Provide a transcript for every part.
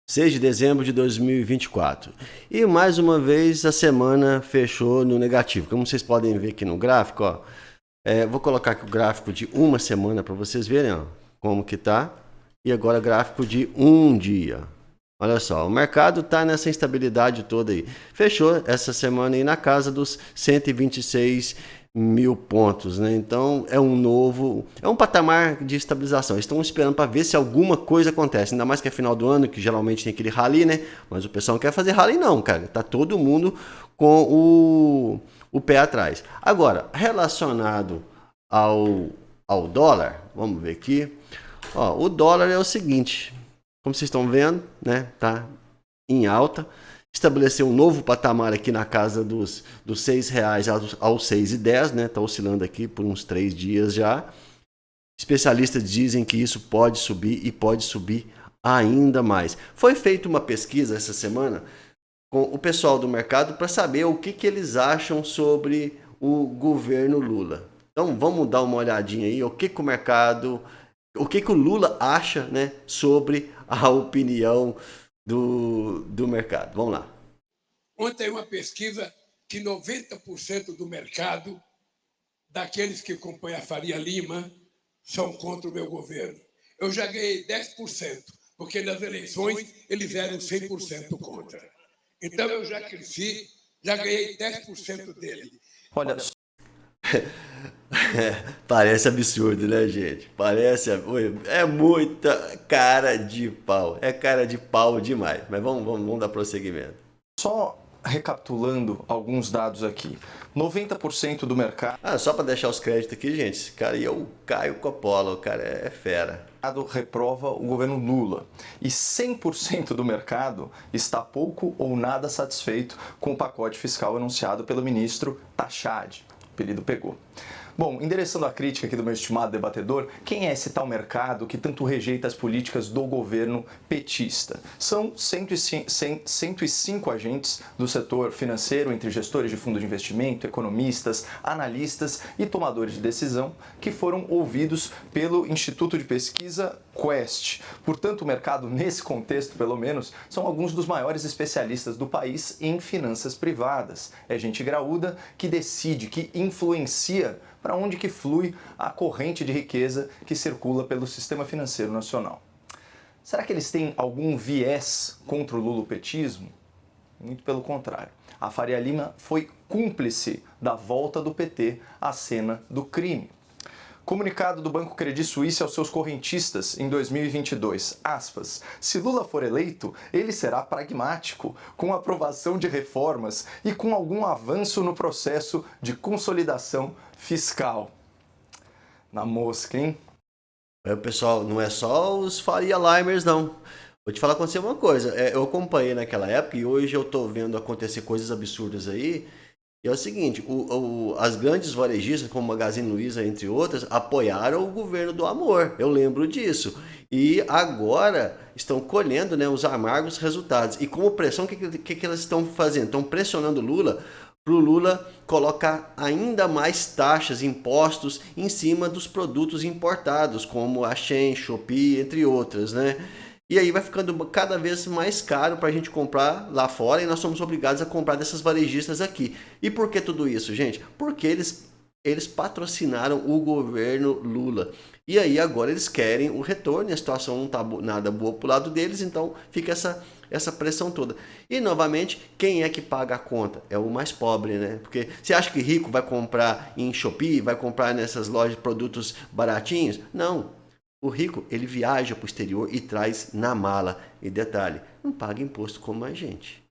6 de dezembro de 2024. E mais uma vez a semana fechou no negativo. Como vocês podem ver aqui no gráfico, ó, vou colocar aqui o gráfico de uma semana para vocês verem, ó, como que tá. E agora gráfico de um dia. Olha só, o mercado está nessa instabilidade toda aí. Fechou essa semana aí na casa dos 126 mil pontos, né? Então é um patamar de estabilização. Estão esperando para ver se alguma coisa acontece. Ainda mais que é final do ano, que geralmente tem aquele rally, né? Mas o pessoal não quer fazer rally não, cara. Tá todo mundo com o pé atrás. Agora, relacionado ao dólar, vamos ver aqui. Ó, o dólar é o seguinte, como vocês estão vendo, né? Tá em alta. Estabeleceu um novo patamar aqui na casa dos R$6 aos 6,10, né? Está oscilando aqui por uns 3 dias já. Especialistas dizem que isso pode subir e pode subir ainda mais. Foi feita uma pesquisa essa semana com o pessoal do mercado para saber o que eles acham sobre o governo Lula. Então vamos dar uma olhadinha aí, o que o Lula acha, né, sobre a opinião do mercado. Vamos lá. Ontem uma pesquisa que 90% do mercado, daqueles que acompanham a Faria Lima, são contra o meu governo. Eu já ganhei 10%, porque nas eleições eles eram 100% contra. Então eu já cresci, já ganhei 10% dele. Olha, parece absurdo, né, gente? É muita cara de pau. É cara de pau demais. Mas vamos dar prosseguimento. só recapitulando alguns dados aqui. 90% do mercado Só para deixar os créditos aqui, gente. Esse cara aí é o Caio Coppola. O cara é fera. reprova o governo Lula e 100% do mercado está pouco ou nada satisfeito com o pacote fiscal anunciado pelo ministro Tachad. O apelido pegou. Bom, endereçando a crítica aqui do meu estimado debatedor, quem é esse tal mercado que tanto rejeita as políticas do governo petista? São 105 agentes do setor financeiro, entre gestores de fundo de investimento, economistas, analistas e tomadores de decisão, que foram ouvidos pelo Instituto de Pesquisa Quest. Portanto, o mercado, nesse contexto, pelo menos, são alguns dos maiores especialistas do país em finanças privadas. É gente graúda que decide, que influencia para onde que flui a corrente de riqueza que circula pelo sistema financeiro nacional. Será que eles têm algum viés contra o lulopetismo? Muito pelo contrário. A Faria Lima foi cúmplice da volta do PT à cena do crime. Comunicado do Banco Credit Suisse aos seus correntistas em 2022, aspas, se Lula for eleito, ele será pragmático, com aprovação de reformas e com algum avanço no processo de consolidação fiscal. Na mosca, hein? Pessoal, não é só os Faria Limers, não. Vou te falar com você uma coisa. Eu acompanhei naquela época e hoje eu tô vendo acontecer coisas absurdas aí. E é o seguinte, as grandes varejistas, como Magazine Luiza, entre outras, apoiaram o governo do amor. Eu lembro disso. E agora estão colhendo, né, os amargos resultados. E como pressão, o que elas estão fazendo? Estão pressionando o Lula para o Lula colocar ainda mais taxas, impostos em cima dos produtos importados, como a Shein, Shopee, entre outras, né? E aí vai ficando cada vez mais caro para a gente comprar lá fora e nós somos obrigados a comprar dessas varejistas aqui. E por que tudo isso, gente? Porque eles patrocinaram o governo Lula. E aí agora eles querem o retorno e a situação não está nada boa pro lado deles, então fica essa pressão toda. E novamente, quem é que paga a conta? É o mais pobre, né? Porque você acha que rico vai comprar em Shopee, vai comprar nessas lojas de produtos baratinhos? Não. O rico, ele viaja para o exterior e traz na mala. E detalhe, não paga imposto como a gente.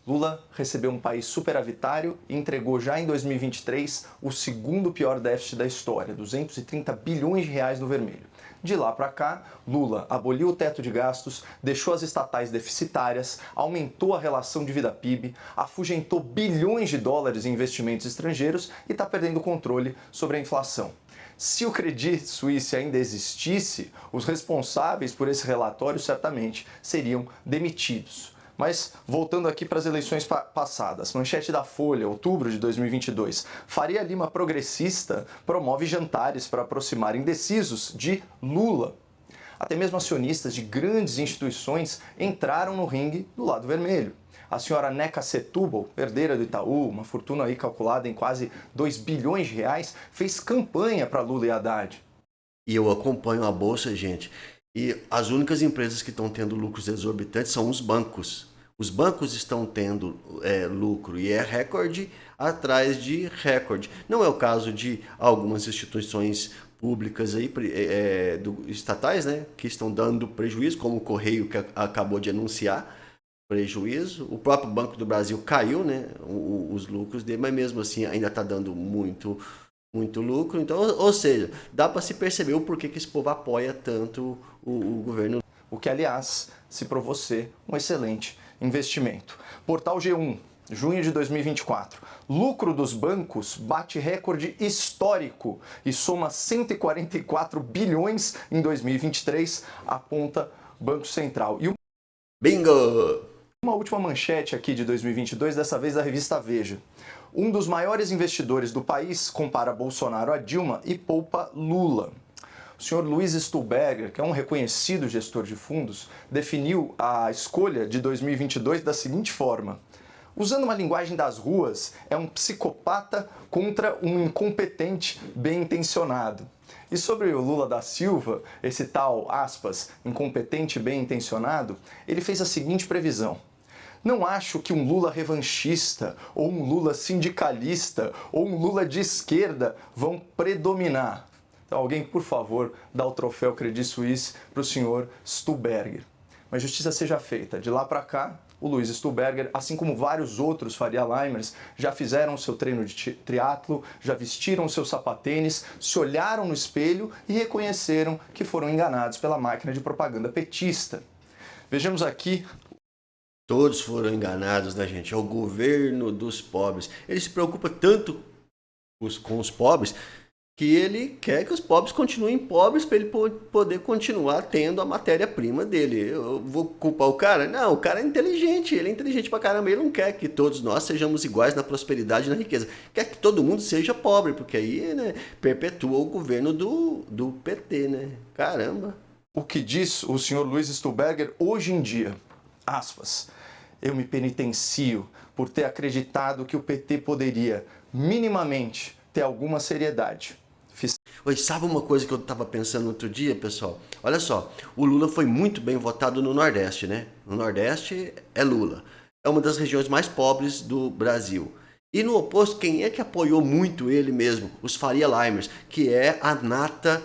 Lula recebeu um país superavitário e entregou já em 2023 o segundo pior déficit da história, 230 bilhões de reais no vermelho. De lá para cá, Lula aboliu o teto de gastos, deixou as estatais deficitárias, aumentou a relação dívida-PIB, afugentou bilhões de dólares em investimentos estrangeiros e está perdendo o controle sobre a inflação. Se o Credit Suisse ainda existisse, os responsáveis por esse relatório certamente seriam demitidos. Mas, voltando aqui para as eleições passadas, manchete da Folha, outubro de 2022, Faria Lima progressista promove jantares para aproximar indecisos de Lula. Até mesmo acionistas de grandes instituições entraram no ringue do lado vermelho. A senhora Neca Setúbal, herdeira do Itaú, uma fortuna aí calculada em quase 2 bilhões de reais, fez campanha para Lula e Haddad. E eu acompanho a Bolsa, gente, e as únicas empresas que estão tendo lucros exorbitantes são os bancos. Os bancos estão tendo lucro e é recorde atrás de recorde. Não é o caso de algumas instituições públicas aí, estatais, né, que estão dando prejuízo, como o Correio, que acabou de anunciar prejuízo. O próprio Banco do Brasil caiu, né, os lucros dele, mas mesmo assim ainda está dando muito lucro. Então, ou seja, dá para se perceber o porquê que esse povo apoia tanto o governo. O que, aliás, se provou ser um excelente investimento. Portal G1, junho de 2024. Lucro dos bancos bate recorde histórico e soma 144 bilhões em 2023, aponta Banco Central. E Bingo! uma última manchete aqui de 2022, dessa vez da revista Veja. Um dos maiores investidores do país compara Bolsonaro a Dilma e poupa Lula. O senhor Luiz Stuhlberger, que é um reconhecido gestor de fundos, definiu a escolha de 2022 da seguinte forma: usando uma linguagem das ruas, é um psicopata contra um incompetente bem-intencionado. E sobre o Lula da Silva, esse tal, aspas, incompetente bem-intencionado, ele fez a seguinte previsão: não acho que um Lula revanchista, ou um Lula sindicalista, ou um Lula de esquerda vão predominar. Então, alguém, por favor, dá o troféu Credit Suisse para o senhor Stuhlberger. Mas justiça seja feita. De lá para cá, o Luiz Stuhlberger, assim como vários outros Faria Limers, já fizeram seu treino de triatlo, já vestiram seus sapatênis, se olharam no espelho e reconheceram que foram enganados pela máquina de propaganda petista. Vejamos aqui. Todos foram enganados, né, gente? É o governo dos pobres. Ele se preocupa tanto com os pobres que ele quer que os pobres continuem pobres para ele poder continuar tendo a matéria-prima dele. Eu vou culpar o cara? Não, o cara é inteligente, ele é inteligente pra caramba, ele não quer que todos nós sejamos iguais na prosperidade e na riqueza. Quer que todo mundo seja pobre, porque aí, né, perpetua o governo do PT, né? Caramba. O que diz o senhor Luiz Stuhlberger hoje em dia, aspas, eu me penitencio por ter acreditado que o PT poderia minimamente ter alguma seriedade. Oi, sabe uma coisa que eu estava pensando outro dia, pessoal? Olha só, o Lula foi muito bem votado no Nordeste, né? No Nordeste é Lula. É uma das regiões mais pobres do Brasil. E no oposto, quem é que apoiou muito ele mesmo? Os Faria Limers, que é a nata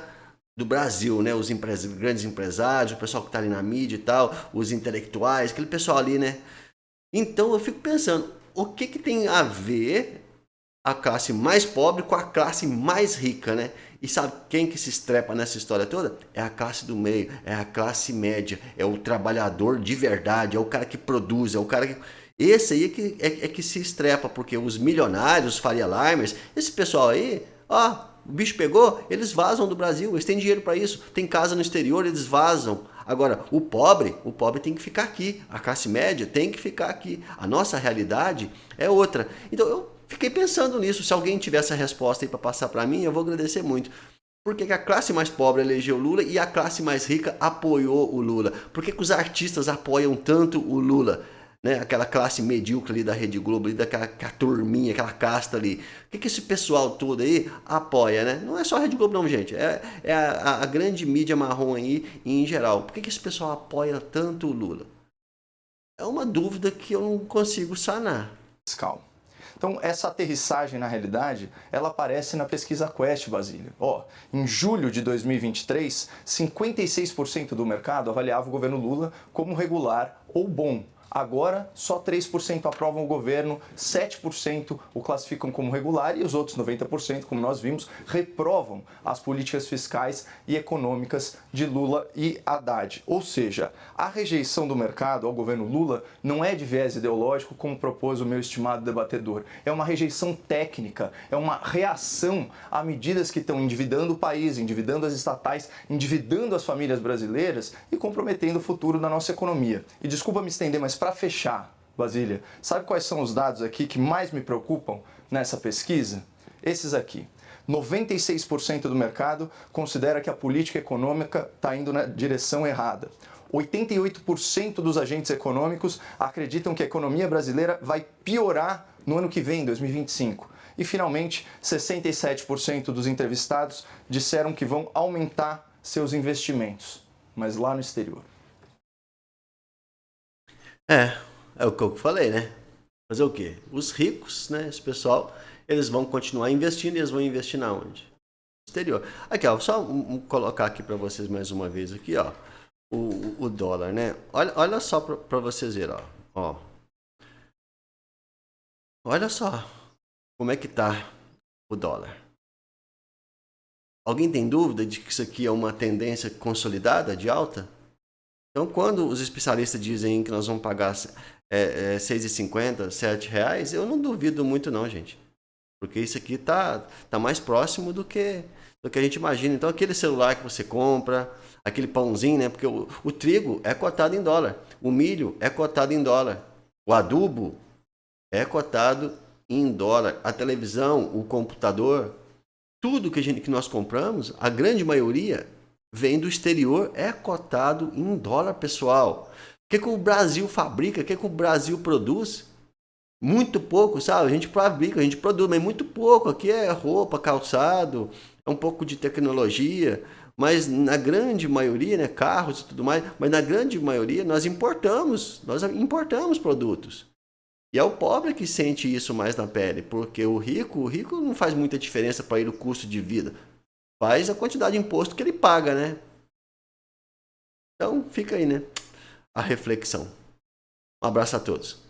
do Brasil, né? Os grandes empresários, o pessoal que está ali na mídia e tal, os intelectuais, aquele pessoal ali, né? Então eu fico pensando, o que tem a ver a classe mais pobre com a classe mais rica, né? E sabe quem que se estrepa nessa história toda? É a classe do meio, é a classe média, é o trabalhador de verdade, é o cara que produz, é o cara que... Esse aí é que se estrepa, porque os milionários, os Faria Limers, esse pessoal aí, ó, o bicho pegou, eles vazam do Brasil, eles têm dinheiro para isso, tem casa no exterior, eles vazam. Agora, o pobre tem que ficar aqui, a classe média tem que ficar aqui. A nossa realidade é outra. Então eu fiquei pensando nisso. Se alguém tiver essa resposta aí para passar para mim, eu vou agradecer muito. Por que a classe mais pobre elegeu o Lula e a classe mais rica apoiou o Lula? Por que os artistas apoiam tanto o Lula? Né? Aquela classe medíocre ali da Rede Globo, ali daquela turminha, aquela casta ali. Por que esse pessoal todo aí apoia, né? Não é só a Rede Globo não, gente. É a grande mídia marrom aí em geral. Por que esse pessoal apoia tanto o Lula? É uma dúvida que eu não consigo sanar. Calma. Então, essa aterrissagem, na realidade, ela aparece na pesquisa Quest, Basílio. Em julho de 2023, 56% do mercado avaliava o governo Lula como regular ou bom. Agora, só 3% aprovam o governo, 7% o classificam como regular e os outros 90%, como nós vimos, reprovam as políticas fiscais e econômicas de Lula e Haddad. Ou seja, a rejeição do mercado ao governo Lula não é de viés ideológico, como propôs o meu estimado debatedor. É uma rejeição técnica, é uma reação a medidas que estão endividando o país, endividando as estatais, endividando as famílias brasileiras e comprometendo o futuro da nossa economia. E desculpa me estender, mas para fechar, Basília, sabe quais são os dados aqui que mais me preocupam nessa pesquisa? Esses aqui. 96% do mercado considera que a política econômica está indo na direção errada. 88% dos agentes econômicos acreditam que a economia brasileira vai piorar no ano que vem, 2025. E, finalmente, 67% dos entrevistados disseram que vão aumentar seus investimentos, mas lá no exterior. É o que eu falei, né? Fazer o quê? Os ricos, né? Esse pessoal, eles vão continuar investindo e eles vão investir na onde? No exterior. Aqui, ó, só colocar aqui para vocês mais uma vez aqui, ó. O dólar, né? Olha só para vocês verem, ó. Olha só como é que tá o dólar. Alguém tem dúvida de que isso aqui é uma tendência consolidada de alta? Então, quando os especialistas dizem que nós vamos pagar R$6,50, R$7, eu não duvido muito não, gente. Porque isso aqui tá mais próximo do que a gente imagina. Então, aquele celular que você compra, aquele pãozinho, né? Porque o trigo é cotado em dólar, o milho é cotado em dólar, o adubo é cotado em dólar, a televisão, o computador, tudo que nós compramos, a grande maioria vem do exterior, é cotado em dólar, pessoal. O que o Brasil fabrica, o que o Brasil produz? Muito pouco, sabe? A gente fabrica, a gente produz, mas muito pouco. Aqui é roupa, calçado, é um pouco de tecnologia, mas na grande maioria, né, carros e tudo mais, mas na grande maioria nós importamos produtos. E é o pobre que sente isso mais na pele, porque o rico não faz muita diferença para ele o custo de vida. Faz a quantidade de imposto que ele paga, né? Então fica aí, né? A reflexão. Um abraço a todos.